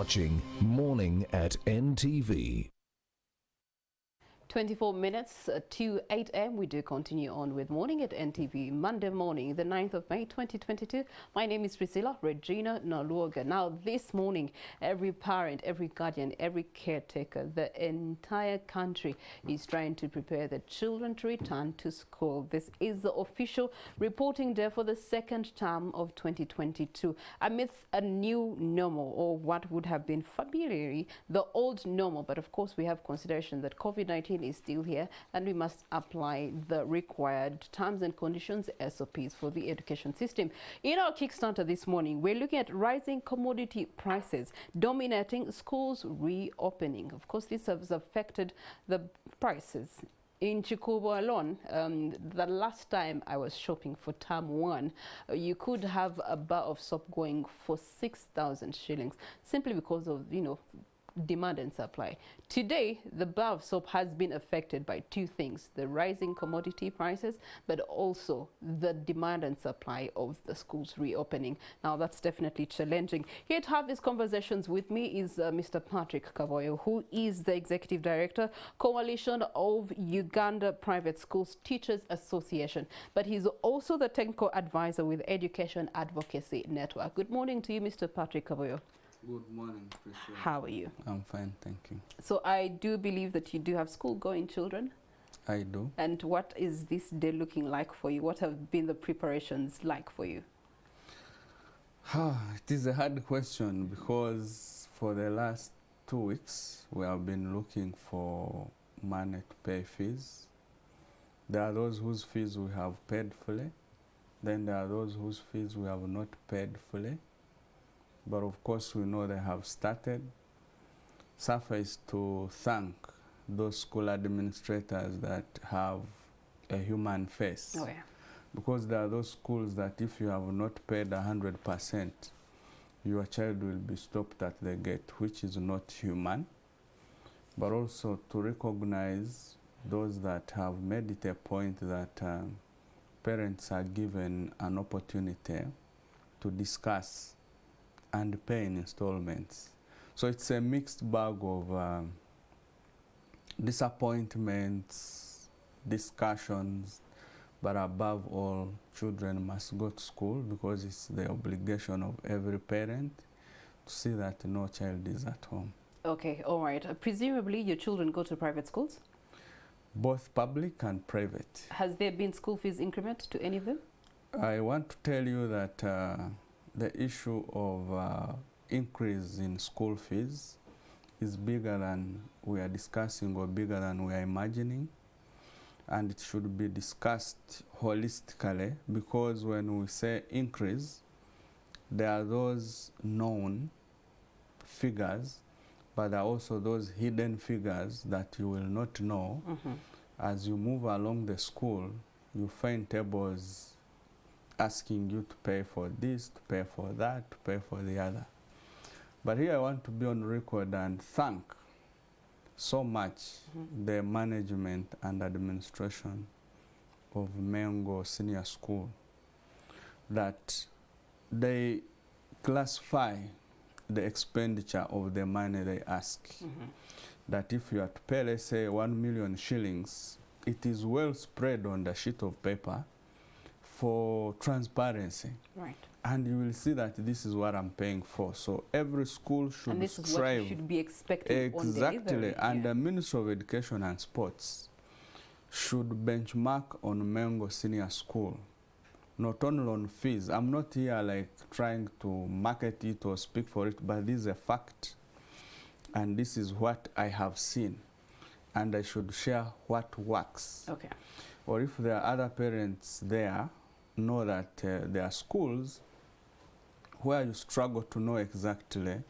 watching Morning at NTV. 24 minutes to 8 a.m. We do continue on with Morning at NTV, Monday morning, the 9th of May, 2022. My name is Priscilla Regina Naluoga. Now, this morning, every parent, every guardian, every caretaker, the entire country is trying to prepare the children to return to school. This is the official reporting day for the second term of 2022. Amidst a new normal, or what would have been familiarly the old normal, but of course we have consideration that COVID-19 is still here and we must apply the required terms and conditions, SOPs, for the education system. In our Kickstarter this morning, we're looking at rising commodity prices dominating schools reopening. Of course, this has affected the prices. In Chikubo alone, the last time I was shopping for term 1, you could have a bar of soap going for 6,000 shillings simply because of, demand and supply. Today, the bar of soap has been affected by two things: the rising commodity prices, but also the demand and supply of the schools reopening. Now, that's definitely challenging. Here to have these conversations with me is Mr. Patrick Kaboyo, who is the Executive Director, Coalition of Uganda Private Schools Teachers Association, but he's also the Technical Advisor with Education Advocacy Network. Good morning to you, Mr. Patrick Kaboyo. Good morning, Priscilla. How are you? I'm fine, thank you. So I do believe that you do have school-going children. I do. And what is this day looking like for you? What have been the preparations like for you? It is a hard question because for the last 2 weeks we have been looking for money to pay fees. There are those whose fees we have paid fully. Then there are those whose fees we have not paid fully. But of course, we know they have started. Suffice to thank those school administrators that have a human face. Oh, yeah. Because there are those schools that if you have not paid 100%, your child will be stopped at the gate, which is not human. But also to recognize those that have made it a point that parents are given an opportunity to discuss and pay in installments. So it's a mixed bag of disappointments, discussions, but above all, children must go to school because it's the obligation of every parent to see that no child is at home. Okay, all right. Presumably your children go to private schools? Both public and private. Has there been school fees increment to any of them? I want to tell you that the issue of increase in school fees is bigger than we are discussing or bigger than we are imagining, and it should be discussed holistically, because when we say increase, there are those known figures, but there are also those hidden figures that you will not know. As you move along the school, you find tables asking you to pay for this, to pay for that, to pay for the other. But here I want to be on record and thank so much the management and administration of Mengo Senior School, that they classify the expenditure of the money they ask. That if you are to pay, let's say, 1 million shillings, it is well spread on the sheet of paper for transparency. Right. And you will see that this is what I'm paying for. So every school should and this is strive. what should be expected Exactly. on delivery. And the Ministry of Education and Sports should benchmark on Mengo Senior School, not only on fees. I'm not here like trying to market it or speak for it, but this is a fact. And this is what I have seen. And I should share what works. Okay. Or if there are other parents there, know that there are schools where you struggle to know exactly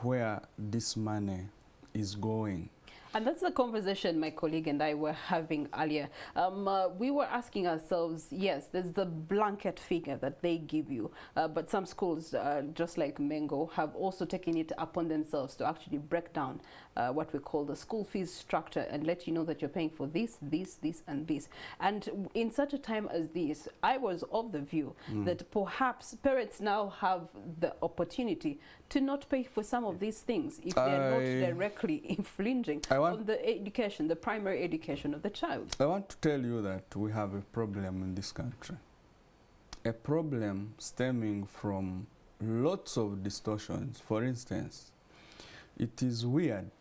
where this money is going. And that's the conversation my colleague and I were having earlier. We were asking ourselves, yes, there's the blanket figure that they give you, but some schools, just like Mengo, have also taken it upon themselves to actually break down what we call the school fees structure and let you know that you're paying for this, this, this, and this. And in such a time as this, I was of the view that perhaps parents now have the opportunity to not pay for some of these things if they're not directly infringing on the education, the primary education of the child. I want to tell you that we have a problem in this country. A problem stemming from lots of distortions. For instance, it is weird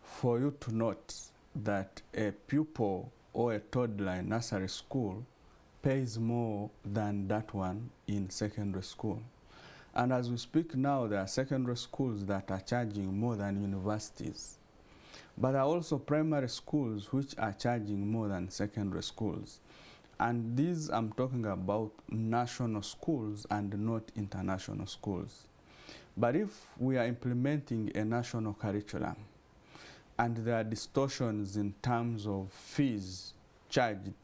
for you to note that a pupil or a toddler in nursery school pays more than that one in secondary school. And as we speak now, there are secondary schools that are charging more than universities. But there are also primary schools which are charging more than secondary schools. And these, I'm talking about national schools and not international schools. But if we are implementing a national curriculum and there are distortions in terms of fees charged,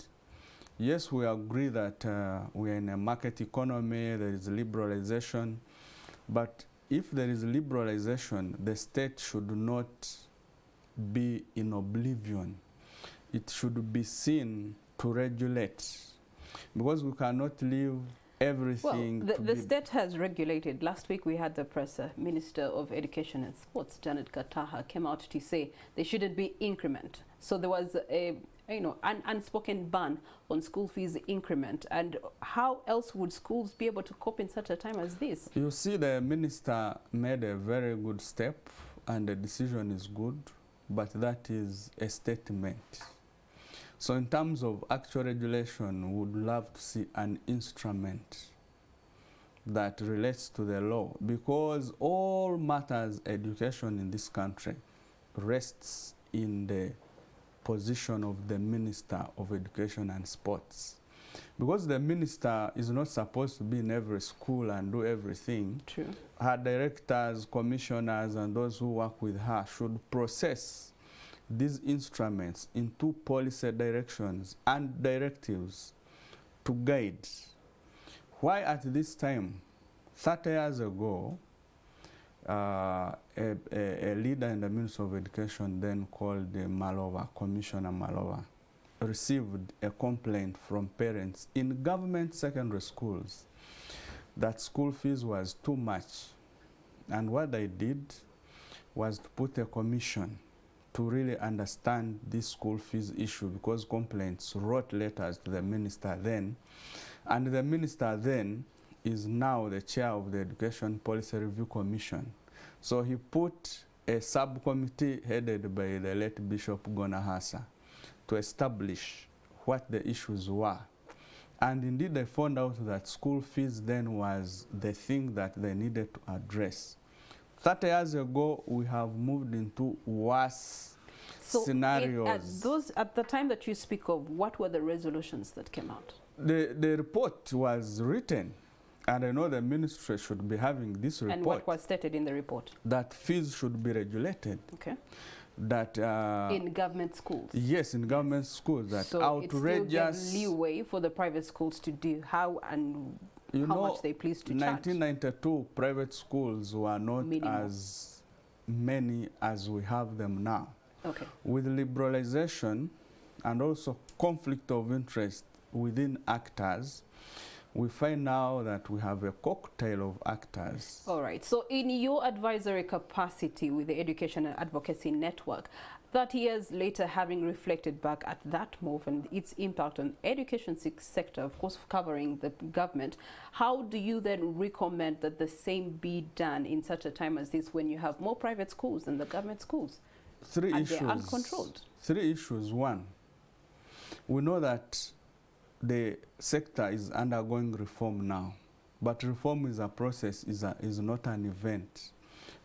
yes, we agree that we are in a market economy, there is liberalization, but if there is liberalization, the state should not be in oblivion. It should be seen to regulate, because we cannot leave everything. Well, the state has regulated. Last week we had the Minister of Education and Sports, Janet Kataha, came out to say there shouldn't be increment. So there was a an unspoken ban on school fees increment. And how else would schools be able to cope in such a time as this? You see, the minister made a very good step and the decision is good, but that is a statement. So in terms of actual regulation, we would love to see an instrument that relates to the law, because all matters education in this country rests in the position of the Minister of Education and Sports. Because the minister is not supposed to be in every school and do everything. True. Her directors, commissioners, and those who work with her should process these instruments into policy directions and directives to guide. Why at this time, 30 years ago, a leader in the Ministry of Education, then called Malova, Commissioner Malova, received a complaint from parents in government secondary schools that school fees was too much. And what they did was to put a commission to really understand this school fees issue, because complaints wrote letters to the minister then, and the minister then is now the chair of the Education Policy Review Commission. So he put a subcommittee headed by the late Bishop Gonahasa to establish what the issues were. And indeed they found out that school fees then was the thing that they needed to address. 30 years ago, we have moved into worse scenarios. At the time that you speak of, what were the resolutions that came out? The report was written, and I know the ministry should be having this report. And what was stated in the report? That fees should be regulated. Okay. That in government schools? Yes, in government schools. That so outrageous. It still gives leeway for the private schools to do how much they please to charge. 1992, private schools were not as many as we have them now. Okay. With liberalization and also conflict of interest within actors, we find now that we have a cocktail of actors. All right. So in your advisory capacity with the Education and Advocacy Network, 30 years later, having reflected back at that move and its impact on education sector, of course, covering the government, how do you then recommend that the same be done in such a time as this, when you have more private schools than the government schools? Three issues. They're uncontrolled. 3 issues. One, we know that the sector is undergoing reform now, but reform is a process, is not an event.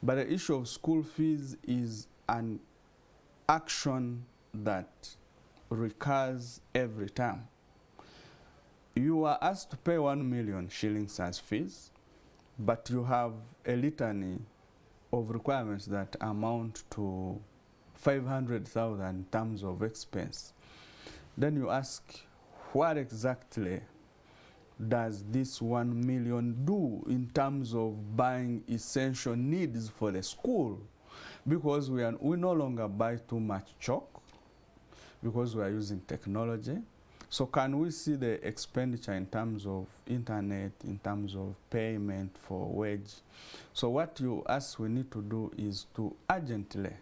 But the issue of school fees is an action that recurs every time. You are asked to pay 1 million shillings as fees, but you have a litany of requirements that amount to 500,000 in terms of expense. Then you ask, what exactly does this 1 million do in terms of buying essential needs for the school? Because we no longer buy too much chalk because we are using technology. So can we see the expenditure in terms of internet, in terms of payment for wage? So what you ask we need to do is to urgently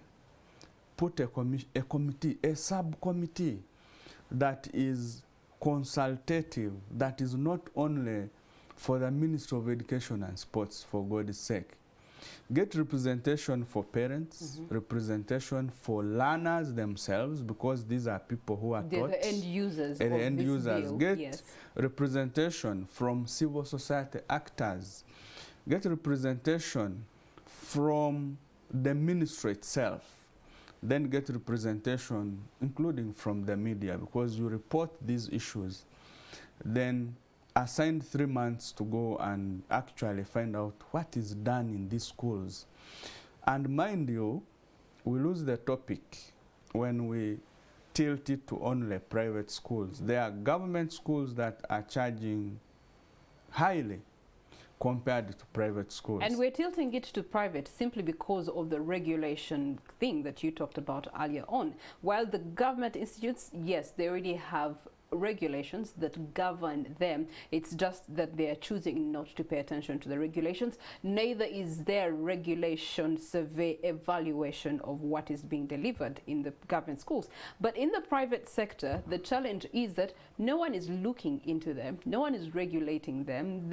put a committee, a subcommittee that is consultative, that is not only for the Ministry of Education and Sports, for God's sake. Get representation for parents, representation for learners themselves, because these are people who are taught. The end users. The end users. Bill. Get yes. representation from civil society actors. Get representation from the ministry itself. Then get representation, including from the media, because you report these issues. Then assign 3 months to go and actually find out what is done in these schools. And mind you, we lose the topic when we tilt it to only private schools. There are government schools that are charging highly compared to private schools. And we're tilting it to private simply because of the regulation thing that you talked about earlier on. While the government institutes, yes, they already have regulations that govern them. It's just that they are choosing not to pay attention to the regulations. Neither is there regulation survey evaluation of what is being delivered in the government schools. But in the private sector, the challenge is that no one is looking into them. No one is regulating them.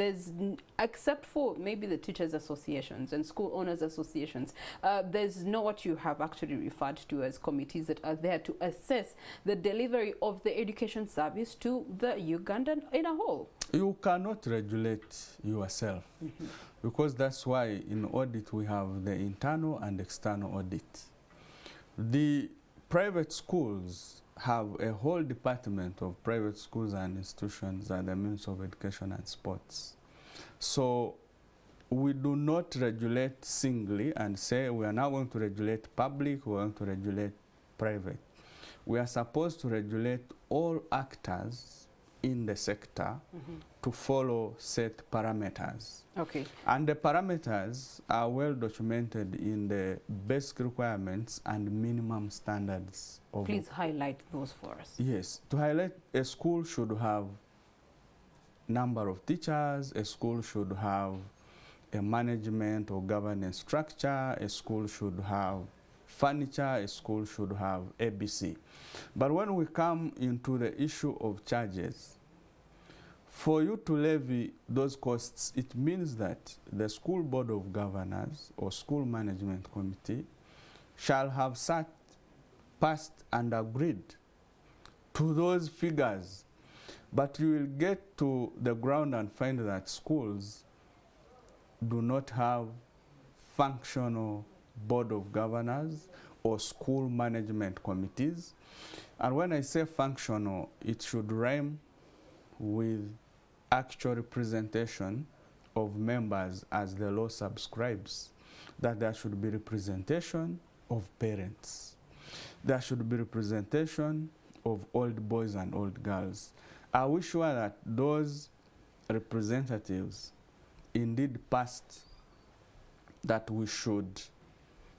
Except for maybe the teachers associations and school owners associations, there's no what you have actually referred to as committees that are there to assess the delivery of the education service to the Ugandan in a whole. You cannot regulate yourself, because that's why in audit we have the internal and external audit. The private schools have a whole department of private schools and institutions at the Ministry of Education and Sports. So we do not regulate singly and say we are now going to regulate public, we are going to regulate private. We are supposed to regulate all actors in the sector to follow set parameters. Okay. And the parameters are well documented in the basic requirements and minimum standards of. Please highlight those for us. Yes. To highlight, a school should have number of teachers, a school should have a management or governance structure, a school should have furniture, a school should have ABC. But when we come into the issue of charges, for you to levy those costs, it means that the school board of governors or school management committee shall have sat, passed and agreed to those figures. But you will get to the ground and find that schools do not have functional board of governors or school management committees. And when I say functional, it should rhyme with actual representation of members as the law subscribes, that there should be representation of parents. There should be representation of old boys and old girls. Are we sure that those representatives indeed passed that we should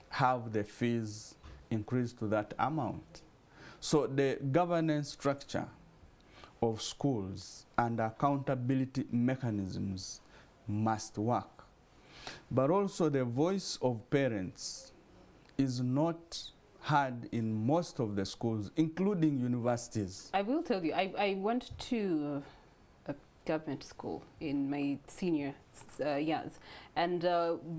have the fees increased to that amount? So the governance structure of schools and accountability mechanisms must work. But also the voice of parents is not heard in most of the schools, including universities. I will tell you, I went to a government school in my senior years, and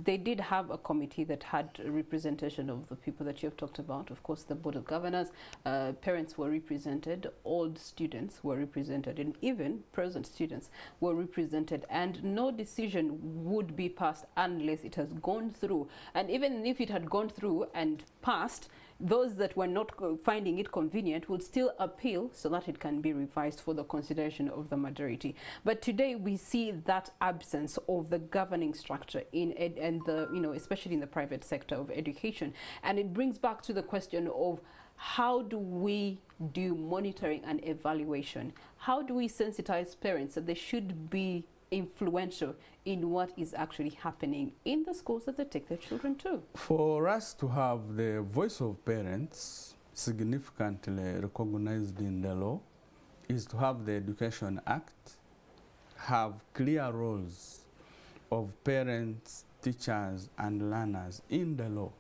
they did have a committee that had a representation of the people that you have talked about. Of course, the board of governors, parents were represented, old students were represented, and even present students were represented, and no decision would be passed unless it has gone through. And even if it had gone through and passed, those that were not finding it convenient would still appeal so that it can be revised for the consideration of the majority. But today we see that absence of the governing structure especially in the private sector of education. And it brings back to the question of how do we do monitoring and evaluation? How do we sensitize parents that they should be influential in what is actually happening in the schools that they take their children to? For us to have the voice of parents significantly recognized in the law is to have the Education Act, have clear roles of parents, teachers, and learners in the law.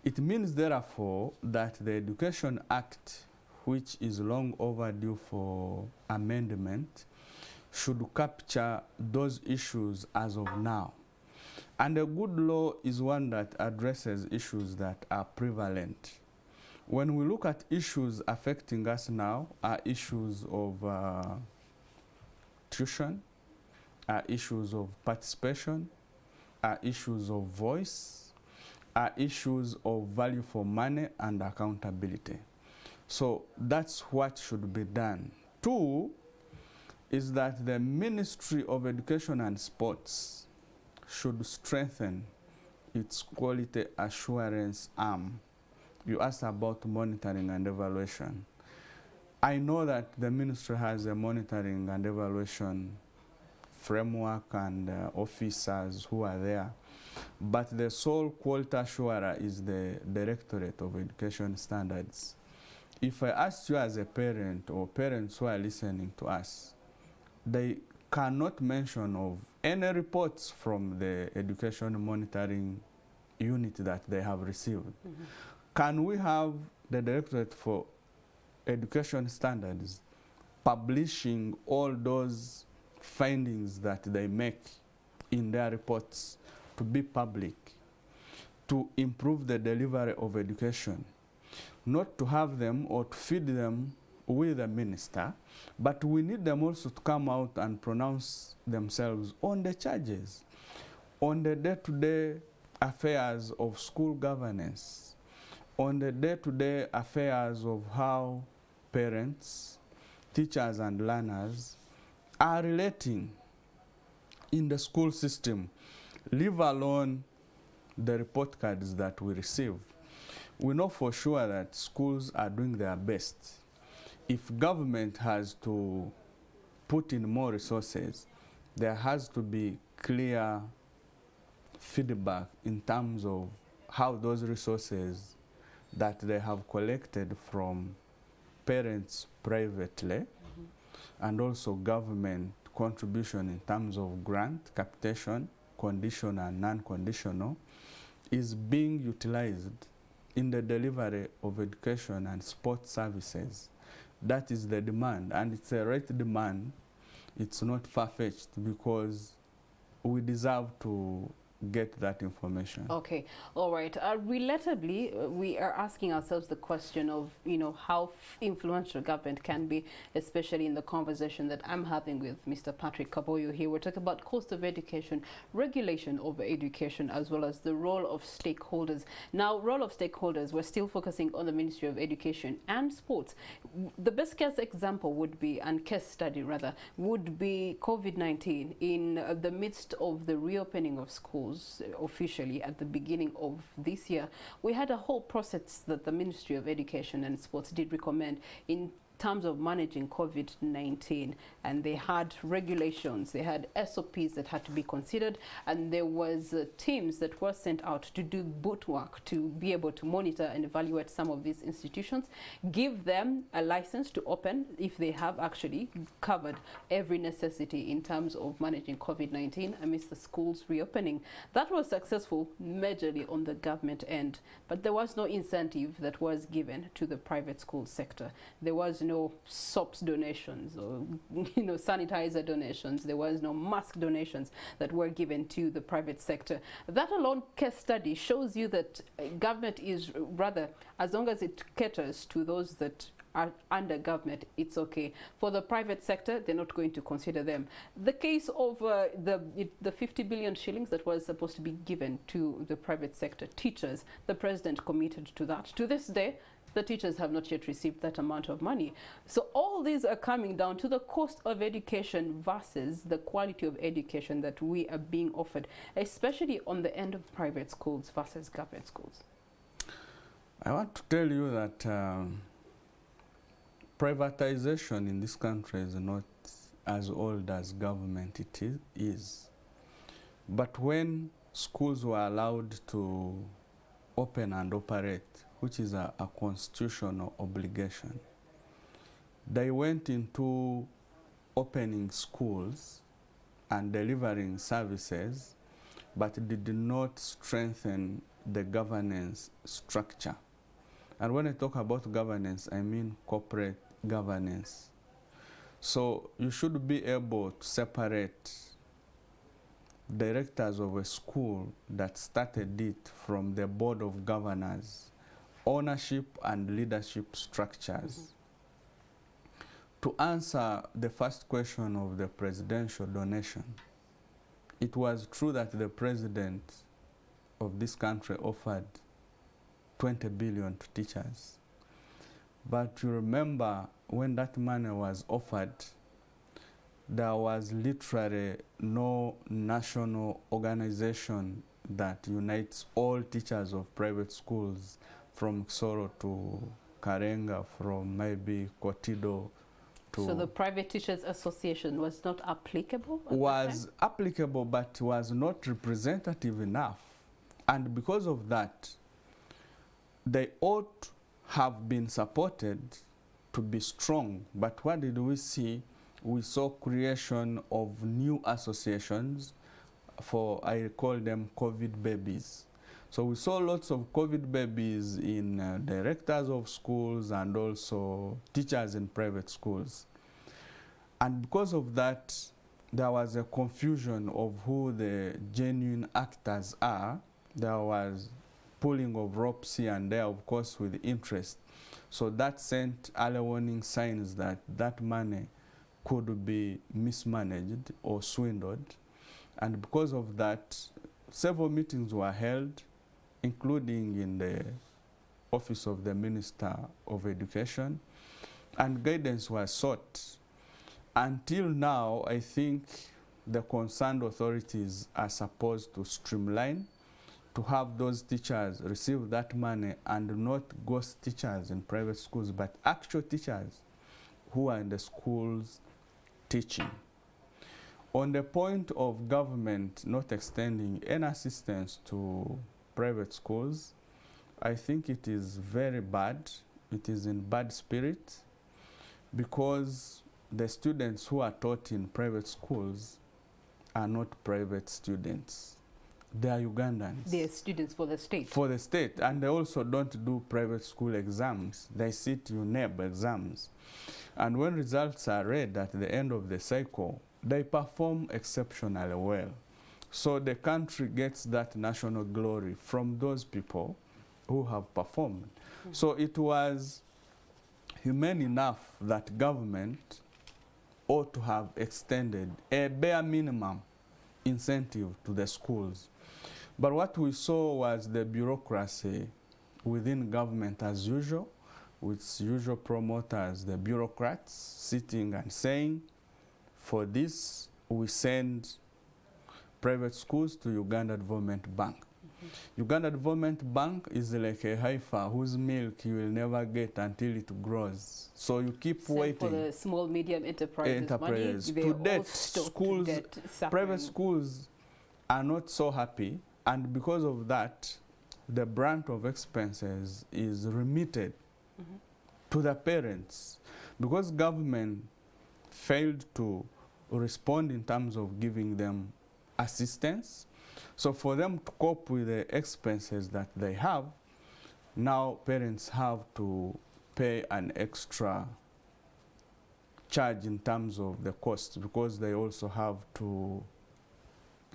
It means, therefore, that the Education Act, which is long overdue for amendment, should capture those issues as of now. And a good law is one that addresses issues that are prevalent. When we look at issues affecting us now, are issues of tuition, are issues of participation, are issues of voice, are issues of value for money and accountability. So that's what should be done. Two is that the Ministry of Education and Sports should strengthen its quality assurance arm. You asked about monitoring and evaluation. I know that the ministry has a monitoring and evaluation framework and officers who are there, but the sole quality assurer is the Directorate of Education Standards. If I ask you as a parent or parents who are listening to us, they cannot mention of any reports from the education monitoring unit that they have received. Mm-hmm. Can we have the Directorate for Education Standards publishing all those findings that they make in their reports to be public, to improve the delivery of education, not to have them or to feed them with the minister, but we need them also to come out and pronounce themselves on the charges, on the day-to-day affairs of school governance, on the day-to-day affairs of how parents, teachers, and learners are relating in the school system, leave alone the report cards that we receive. We know for sure that schools are doing their best. If government has to put in more resources, there has to be clear feedback in terms of how those resources that they have collected from parents privately, and also government contribution in terms of grant, capitation, conditional and non-conditional, is being utilized in the delivery of education and sports services. That is the demand, and it's a right demand. It's not far-fetched because we deserve to get that information. Okay, all right. Relatably, we are asking ourselves the question of, how influential government can be, especially in the conversation that I'm having with Mr. Patrick Kaboyo here. We're talking about cost of education, regulation of education, as well as the role of stakeholders. Now, role of stakeholders, we're still focusing on the Ministry of Education and Sports. The best case example would be, and case study rather, would be COVID-19 in the midst of the reopening of schools. Officially at the beginning of this year, we had a whole process that the Ministry of Education and Sports did recommend in terms of managing COVID-19, and they had regulations, they had SOPs that had to be considered, and there was teams that were sent out to do boot work to be able to monitor and evaluate some of these institutions, give them a license to open if they have actually covered every necessity in terms of managing COVID-19 amidst the schools reopening. That was successful majorly on the government end, but there was no incentive that was given to the private school sector. There was no soaps donations or sanitizer donations. There was no mask donations that were given to the private sector. That alone case study shows you that government is rather, as long as it caters to those that are under government, it's okay. For the private sector, they're not going to consider them. The case of the 50 billion shillings that was supposed to be given to the private sector teachers, the president committed to that. To this day, the teachers have not yet received that amount of money. So all these are coming down to the cost of education versus the quality of education that we are being offered, especially on the end of private schools versus government schools. I want to tell you that privatization in this country is not as old as government it is. But when schools were allowed to open and operate, which is a constitutional obligation, they went into opening schools and delivering services, but did not strengthen the governance structure. And when I talk about governance, I mean corporate governance. So you should be able to separate directors of a school that started it from the board of governors, ownership and leadership structures. To answer the first question of the presidential donation, it was true that the president of this country offered 20 billion to teachers. But you remember when that money was offered, there was literally no national organization that unites all teachers of private schools from Kisoro to Karenga, from maybe Kotido to... So the Private Teachers Association was not applicable? Was applicable, but was not representative enough. And because of that, they ought have been supported to be strong. But what did we see? We saw creation of new associations for, I call them COVID babies. So we saw lots of COVID babies in directors of schools and also teachers in private schools. And because of that, there was a confusion of who the genuine actors are. There was pulling of ropes here and there, of course, with interest. So that sent early warning signs that that money could be mismanaged or swindled. And because of that, several meetings were held, including in the office of the Minister of Education, and guidance was sought. Until now, I think the concerned authorities are supposed to streamline, to have those teachers receive that money, and not ghost teachers in private schools, but actual teachers who are in the schools teaching. On the point of government not extending any assistance to private schools, I think it is very bad. It is in bad spirit, because the students who are taught in private schools are not private students. They are Ugandans. They are students for the state. For the state. And they also don't do private school exams. They sit UNEB exams. And when results are read at the end of the cycle, they perform exceptionally well. So the country gets that national glory from those people who have performed. So it was humane enough that government ought to have extended a bare minimum incentive to the schools. But what we saw was the bureaucracy within government as usual, with usual promoters, the bureaucrats, sitting and saying, for this, we send private schools to Uganda Development Bank. Uganda Development Bank is like a heifer whose milk you will never get until it grows. So you keep waiting. For the small, medium enterprises, money, to date, schools, private schools are not so happy, and because of that, the brunt of expenses is remitted to the parents, because government failed to respond in terms of giving them assistance. So for them to cope with the expenses that they have, now parents have to pay an extra charge in terms of the cost, because they also have to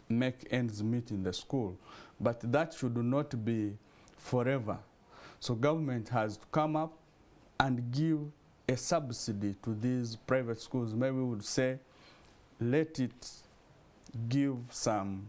make ends meet in the school. But that should not be forever. So government has to come up and give a subsidy to these private schools. Maybe we would say, let it give some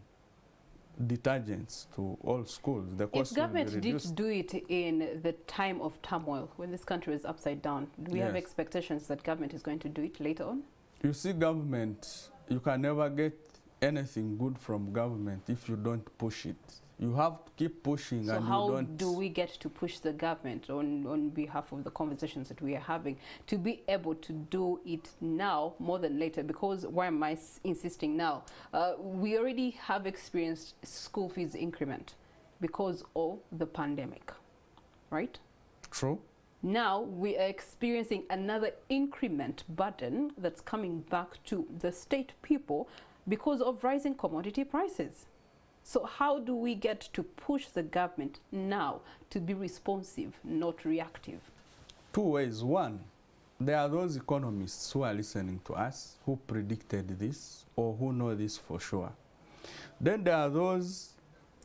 detergents to all schools. The cost if government will be reduced. did do it in the time of turmoil, when this country is upside down, do we have expectations that government is going to do it later on? You see, government, you can never get anything good from government if you don't push it. You have to keep pushing. So and how you don't do we get to push the government on behalf of the conversations that we are having to be able to do it now more than later? Because why am I insisting now? We already have experienced school fees increment because of the pandemic, right? True. Now we are experiencing another increment burden that's coming back to the state people because of rising commodity prices. So how do we get to push the government now to be responsive, not reactive? Two ways. One, there are those economists who are listening to us who predicted this or who know this for sure. Then there are those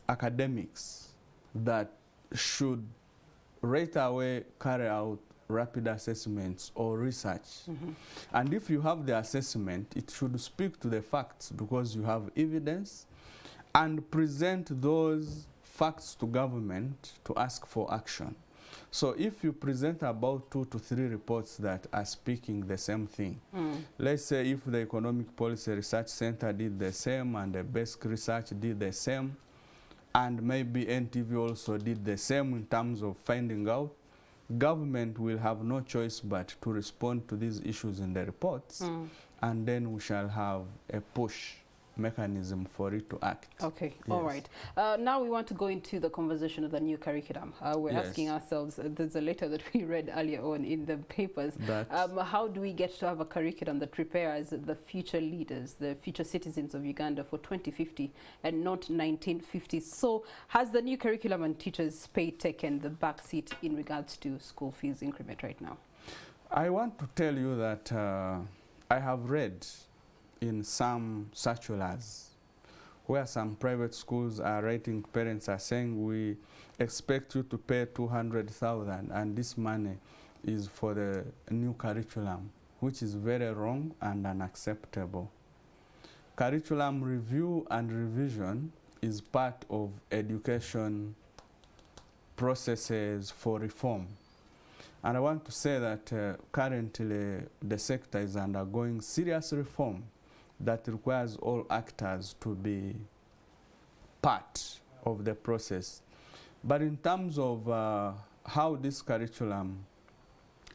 academics that should right away carry out rapid assessments or research. And if you have the assessment, it should speak to the facts because you have evidence, and present those facts to government to ask for action. So if you present about 2 to 3 reports that are speaking the same thing, let's say if the Economic Policy Research Center did the same and the Basic Research did the same, and maybe NTV also did the same in terms of finding out, government will have no choice but to respond to these issues in the reports, and then we shall have a push mechanism for it to act. Okay, yes. All right. Now we want to go into the conversation of the new curriculum. We're asking ourselves, there's a letter that we read earlier on in the papers. How do we get to have a curriculum that prepares the future leaders, the future citizens of Uganda for 2050 and not 1950s? So has the new curriculum and teachers' pay taken the back seat in regards to school fees increment right now? I want to tell you that I have read in some circulars where some private schools are writing, parents are saying, we expect you to pay 200,000 and this money is for the new curriculum, which is very wrong and unacceptable. Curriculum review and revision is part of education processes for reform. And I want to say that currently the sector is undergoing serious reform that requires all actors to be part of the process. But in terms of how this curriculum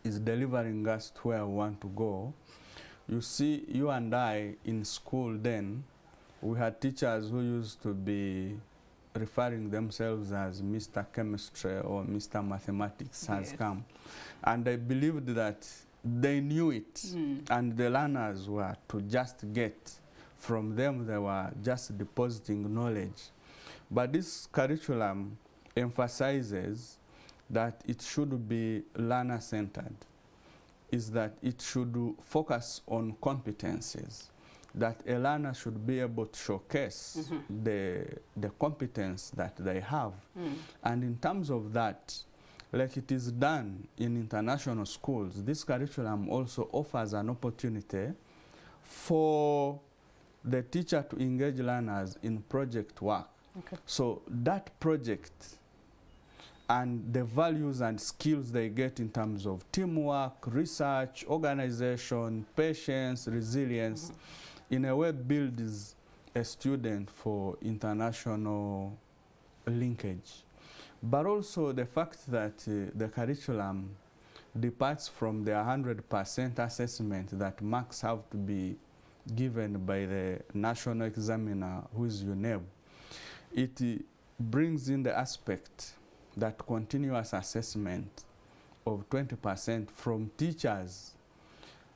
is delivering us to where we want to go, you see, you and I in school then, we had teachers who used to be referring themselves as Mr. Chemistry or Mr. Mathematics has come. And I believed that they knew it, and the learners were to just get from them, they were just depositing knowledge. But this curriculum emphasizes that it should be learner-centered, is that it should focus on competencies, that a learner should be able to showcase the competence that they have. And in terms of that, like it is done in international schools, this curriculum also offers an opportunity for the teacher to engage learners in project work. So that project and the values and skills they get in terms of teamwork, research, organization, patience, resilience, in a way builds a student for international linkage. But also the fact that the curriculum departs from the 100% assessment that marks have to be given by the national examiner, who is UNEB. It brings in the aspect that continuous assessment of 20% from teachers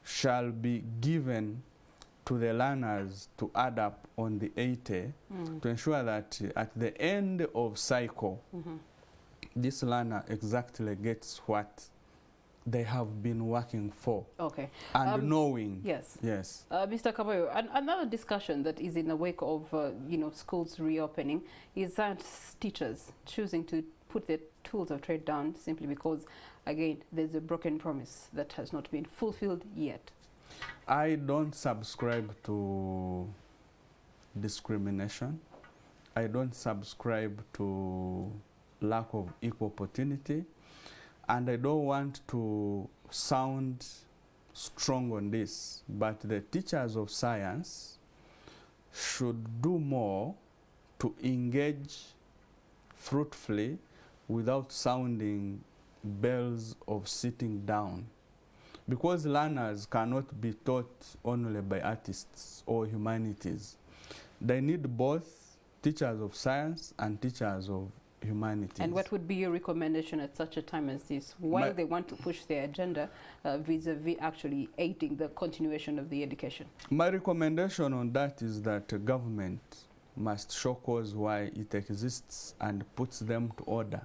shall be given to the learners to add up on the 80 to ensure that at the end of cycle, this learner exactly gets what they have been working for. And knowing. Yes. Yes. Mr. Kaboyo, another discussion that is in the wake of schools reopening is that teachers choosing to put their tools of trade down simply because, again, there's a broken promise that has not been fulfilled yet? I don't subscribe to discrimination. I don't subscribe to lack of equal opportunity. And I don't want to sound strong on this, but the teachers of science should do more to engage fruitfully without sounding bells of sitting down. Because learners cannot be taught only by artists or humanities. They need both teachers of science and teachers of humanities. And what would be your recommendation at such a time as this, while they want to push their agenda vis-a-vis actually aiding the continuation of the education? My recommendation on that is that government must show cause why it exists and puts them to order.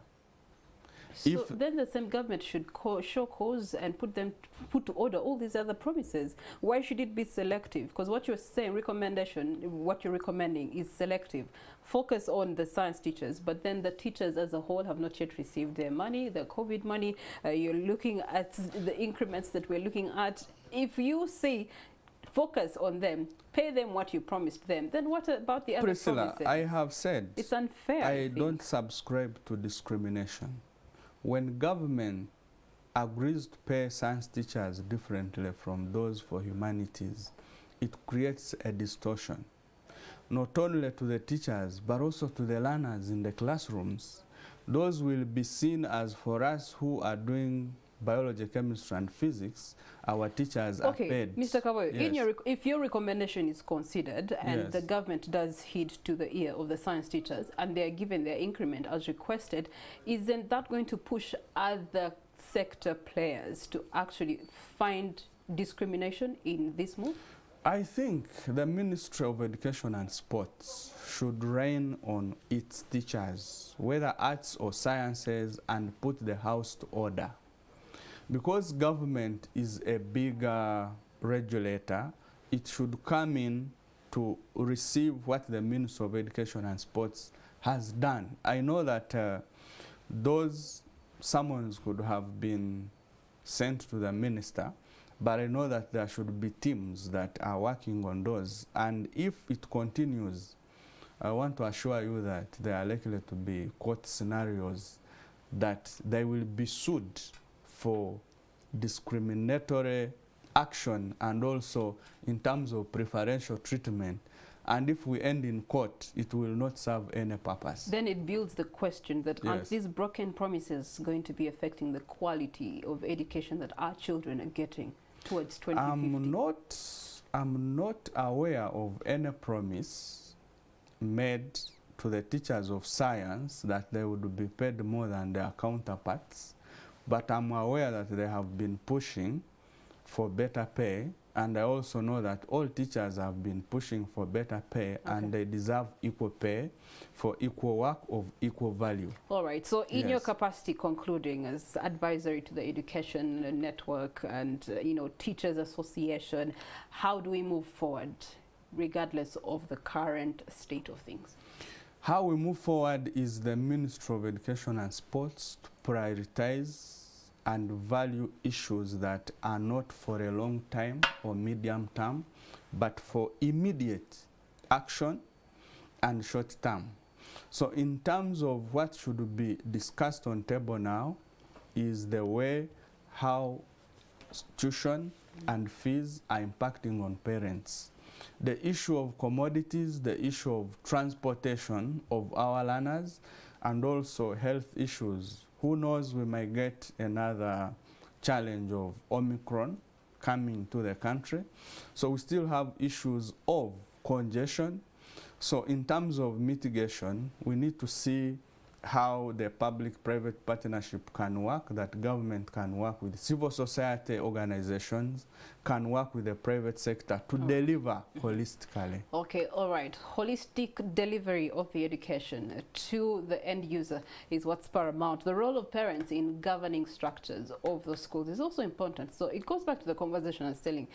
So then the same government should show cause and put to order all these other promises. Why should it be selective? Because what you're saying, what you're recommending is selective. Focus on the science teachers, but then the teachers as a whole have not yet received their money, the COVID money. You're looking at the increments that we're looking at. If you say focus on them, pay them what you promised them, then what about the other Priscilla, promises? I have said it's unfair. I don't subscribe to discrimination. When government agrees to pay science teachers differently from those for humanities, it creates a distortion, not only to the teachers, but also to the learners in the classrooms. Those will be seen as, for us who are doing biology, chemistry, and physics, our teachers are paid. Mr. Kaboyo, Yes. if your recommendation is considered and Yes. the government does heed to the ear of the science teachers and they are given their increment as requested, isn't that going to push other sector players to actually find discrimination in this move? I think the Ministry of Education and Sports should rein on its teachers, whether arts or sciences, and put the house to order. Because government is a bigger regulator, it should come in to receive what the Ministry of Education and Sports has done. I know that those summons could have been sent to the minister, but I know that there should be teams that are working on those. And if it continues, I want to assure you that there are likely to be court scenarios that they will be sued for discriminatory action and also in terms of preferential treatment. And if we end in court, it will not serve any purpose. Then it builds the question that aren't Yes. these broken promises going to be affecting the quality of education that our children are getting towards 2050? I'm not aware of any promise made to the teachers of science that they would be paid more than their counterparts, but I'm aware that they have been pushing for better pay, and I also know that all teachers have been pushing for better pay, and they deserve equal pay for equal work of equal value. All right, so in your Yes. capacity, concluding as advisory to the Education Network and Teachers Association, how do we move forward regardless of the current state of things? How we move forward is the Ministry of Education and Sports to prioritize and value issues that are not for a long time or medium term, but for immediate action and short term. So in terms of what should be discussed on table now is the way how tuition and fees are impacting on parents. The issue of commodities, the issue of transportation of our learners, and also health issues. Who knows, we might get another challenge of Omicron coming to the country. So we still have issues of congestion. So in terms of mitigation, we need to see how the public-private partnership can work, that government can work with civil society organizations, can work with the private sector to deliver holistically. Okay, all right. Holistic delivery of the education to the end user is what's paramount. The role of parents in governing structures of the schools is also important. So it goes back to the conversation I was telling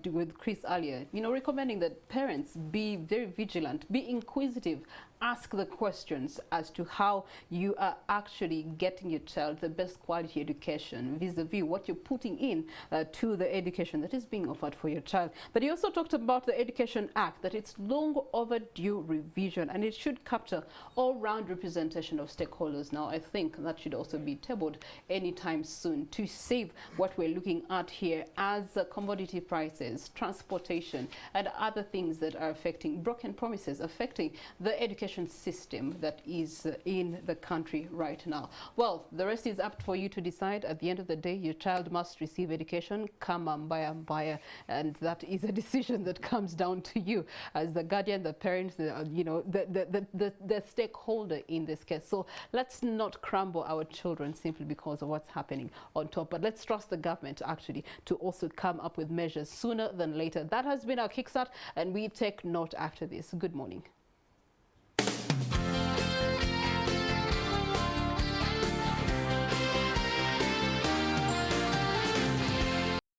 with Chris earlier, recommending that parents be very vigilant, be inquisitive, ask the questions as to how you are actually getting your child the best quality education vis-a-vis what you're putting in to the education that is being offered for your child. But he also talked about the Education Act, that it's long overdue revision and it should capture all-round representation of stakeholders. Now, I think that should also be tabled anytime soon to save what we're looking at here as commodity prices, transportation, and other things that are affecting broken promises, affecting the education system that is in the country right now. Well, the rest is up for you to decide. At the end of the day, your child must receive education, kama mbaya, and that is a decision that comes down to you as the guardian, the parent, the stakeholder in this case. So let's not crumble our children simply because of what's happening on top, but let's trust the government actually to also come up with measures sooner than later. That has been our Kickstart, and we take note after this. Good morning.